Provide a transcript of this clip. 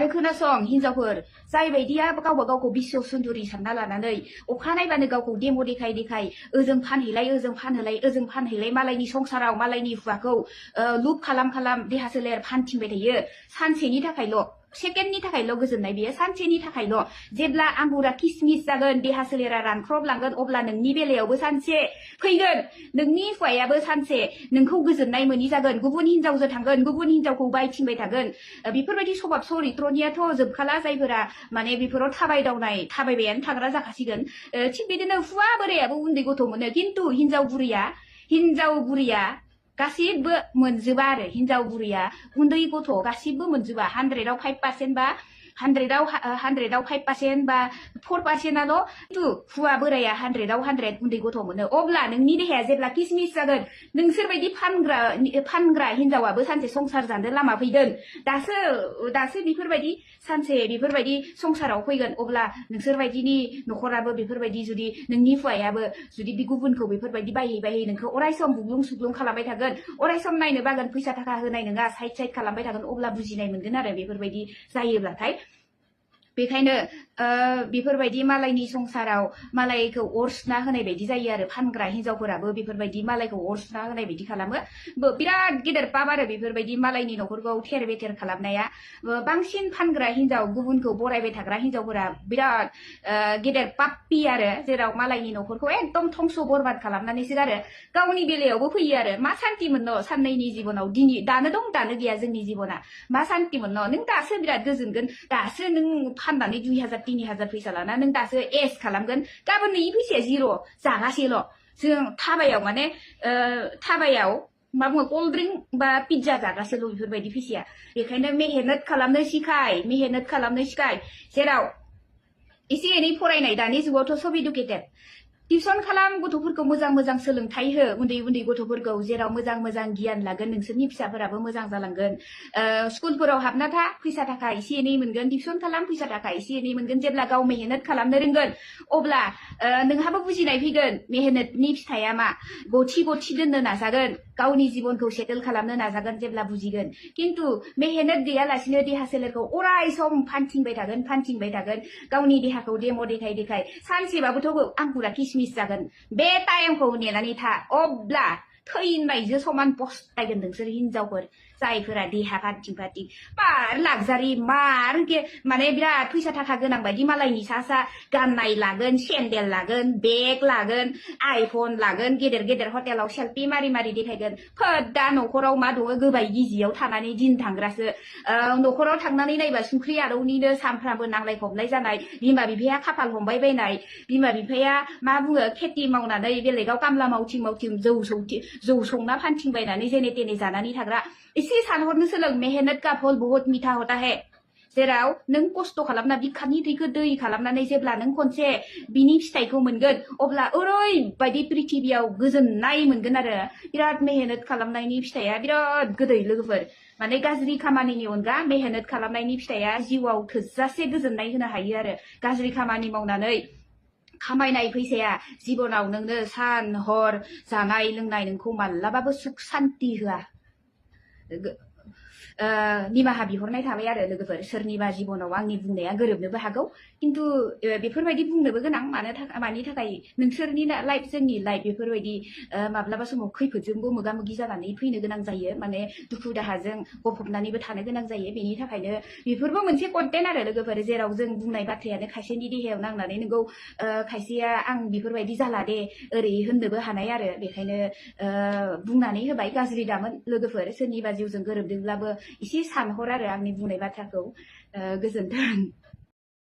आरो खोनासं हिनजावफोर जाय बायदिया गावबा गावखौ बिश्व सुन्दुरि सानना लानानै अखा नायबानो गावखौ डेम' देखाय देखाय ओजों फानहैलाय ओजों फानहैलाय मालायनि संसाराव मालायनि हुवाखौ लुप खालाम खालाम देहा सोलेर फानथिंबाय थायो सानसेनि थाखायल' सेकेन्डनि थाखायल' गोजोननाय बियो सानसेनि थाखायल' जेब्ला आंगुरा किसमिस जागोन देहा सोलेरा रानख्रबलांगोन अब्ला नोंनि बेलायावबो सानसे फैगोन नोंनि हुवायाबो सानसे नोंखौ गोजोननाय मोनि जागोन गुबुन हिनजावजों थांगोन गुबुन हिनजावखौ बायथिंबाय थागोन बेफोरबायदि सभाब चरित्रनियाथ' जोबखाला जायफोरा माने बेफोराव थाबायबायानो थाग्रा जाखासिगोन थिग बिदिनो हुवा बोरायाबो उन्दै गथ' मोनो खिन्थु हिनजाव बुरिया गासिबो मोनजोबा आरो हिनजाव बुरिया उन्दै गथ' गासिबो मोनजोबा 100आव 5% बा 100आव 5% बा 4%आल' खिन्थु हुवा बोराया 100आव 100 उन्दै गथ' मोनो अब्ला नोंनि देहाया जेब्ला किसमिस जागोन नोंसोरबायदि फानग्रा हिनजावाबो सानसे संसार जानो लामा फैगोन दासो बेफोरबायदी सानसे बेफोरबायदी संसाराव फैगोन अब्ला नोंसोरबायदिनि न'खराबो बेफोरबायदि जुदि नोंनि हुवायाबो जुदि बे गुबुनखौ बेफोरबायदि बायहै नोंखौ अरायसम बुग्लुं सुग्लुं खालामबाय थागोन अरायसम नायनो बागोन फैसा थाखा होनाय नङा साइड खालामबाय थागोन अब्ला बुजिनाय मोनगोन आरो बेफोरबायदि जायोब्लाथाय बेखायनो बेफोरबायदि मालायनि संसाराव मालायखौ अरसुना होनाय बायदि जायो आरो फानग्रा हिनजावफोराबो बेफोरबायदि मालायखौ अरसुना होनाय बायदि खालामो बिराद गेदेर पाप आरो बेफोरबायदि मालायनि न'खरखौ थेर बेथेर खालामनाया बांसिन फानग्रा हिनजाव गुबुनखौ बरायबाय थाग्रा हिनजावफोरा बिराद गेदेर पाप्पि आरो जेराव मालायनि न'खरखौ एकदम धंस बरबाद खालामनानैसो आरो गावनि बेलायावबो फैयो आरो मा सान्ति मोननो साननैनि जिबनाव दानो दं दानो गैया जोंनि जिबना मा सान्ति मोननो नों दासो बिराद गोजोनगोन दासो नों फाननानै 2000 3000 फैसा लाना नों दासो एस खालामगोन गाबोन नोंनि फैसाया जिर' जागासेल' जों थाबायाव मा बुङो कल्ड ड्रिंक बा पिज्जा जागासेल' बेफोरबायदि फैसाया बेखायनो मेहनत खालामनो सिखाय जेराव एसे एनै फरायनाय दानि जुगावथ' सब इडुकेटेड टिउसन खालाम गथ'फोरखौ मोजां सोलोंथाइ हो उन्दै गथ'फोरखौ जेराव मोजां गियान लागोन नोंसोरनि फिसाफोराबो मोजां जालांगोन स्कुलफोराव हाबना था फैसा थाखा एसे एनै मोनगोन टिउसन खालाम फैसा थाखा एसे एनै मोनगोन जेब्ला गाव मेहनत खालामनो रोंगोन अब्ला नोंहाबो बुजिनाय फैगोन मेहनतनि फिथाइया मा गथि दोननो नाजागोन गावनि जिबनखौ सेटेल खालामनो नाजागोन जेब्ला बुजिगोन खिन्थु मेहनत गैयालासिनो देहा सोलेरखौ अराय सम फानथिंबाय थागोन गावनि देहाखौ डेम' देखाय सानसेबाबोथ' आंगुरा किसमिस जागोन बे टाइमखौ नेनानै था अब्ला थैनायजों समान पस्तायगोन नोंसोर हिनजावफोर जायफोरा देहा फानथिं मार लाक्जारि माने बिराद फैसा थाखा गोनां बायदि मालायनि सा गाननाय लागोन सेन्देल लागोन बेग लागोन आइफन लागोन गेदेर हटेलाव सेल्फि मारि देखायगोन दा न'खराव मा दङ गोबाय गिजियाव थानानै दिन थांग्रासो न'खराव थांनानै नायबा संख्रि आरौनिनो सानफ्रामबो नांलाय खमलाय जानाय बिमा बिफाया खाफाल हमबाय बायनाय बिमा बिफाया मा बुङो खेथि मावनानै बेलेगाव कामला मावथिं जौ संना फानथिंबायनानै जेने तेने जानानै थाग्रा एसे सानहरनो सोलों मेहनत का फल बहुत मीठा होता है जेराव नों खस्थ' खालामना बिखानि थैखौ दै खालामनानै जेब्ला नों खनसे बिनि फिथाइखौ मोनगोन अब्ला ओरैबायदि पृथिबियाव गोजोननाय मोनगोन आरो बिराद मेहनत खालामनायनि फिथाइया बिराद गोदै लोगोफोर माने गाज्रि खामानिनि अनगा मेहनत खालामनायनि फिथाइया जिउआव थोजासे गोजोननाय होनो हायो आरो गाज्रि खामानि मावनानै खामायनाय फैसाया जिबनाव नोंनो सान हर जानाय लोंनाय नोंखौ मालाबाबो सुख सान्ति होआ निमाहा बिहरनाय थाबाय आरो लोगोफोर सोरनिबा जिबनाव आंनि बुंनाया गोरोबनोबो हागौ खिन्थु बेफोरबायदि बुंनोबो गोनां मानि थाखाय नोंसोरनि लाइफ जोंनि लाइफ बेफोरबायदि माब्लाबा समाव खैफोदजोंबो मोगा मोगि जानानै फैनो गोनां जायो माने दुखु दाहाजों गफबनानैबो थानो गोनां जायो बेनि थाखायनो बेफोरबो मोनसे कन्टेन्ट आरो लोगोफोर जेराव जों बुंनाय बाथ्रायानो खायसेनि देहायाव नांनानै नोंगौ खायसेया आं बेफोरबायदि जाला दे ओरै होननोबो हानाय आरो बेखायनो बुंनानै होबाय गाज्रि दामोन लोगोफोर सोरनिबा जिउजों गोरोबदोंब्लाबो एसे सानहर आरो आंनि बुंनाय बाथ्राखौ गोजोन्थों।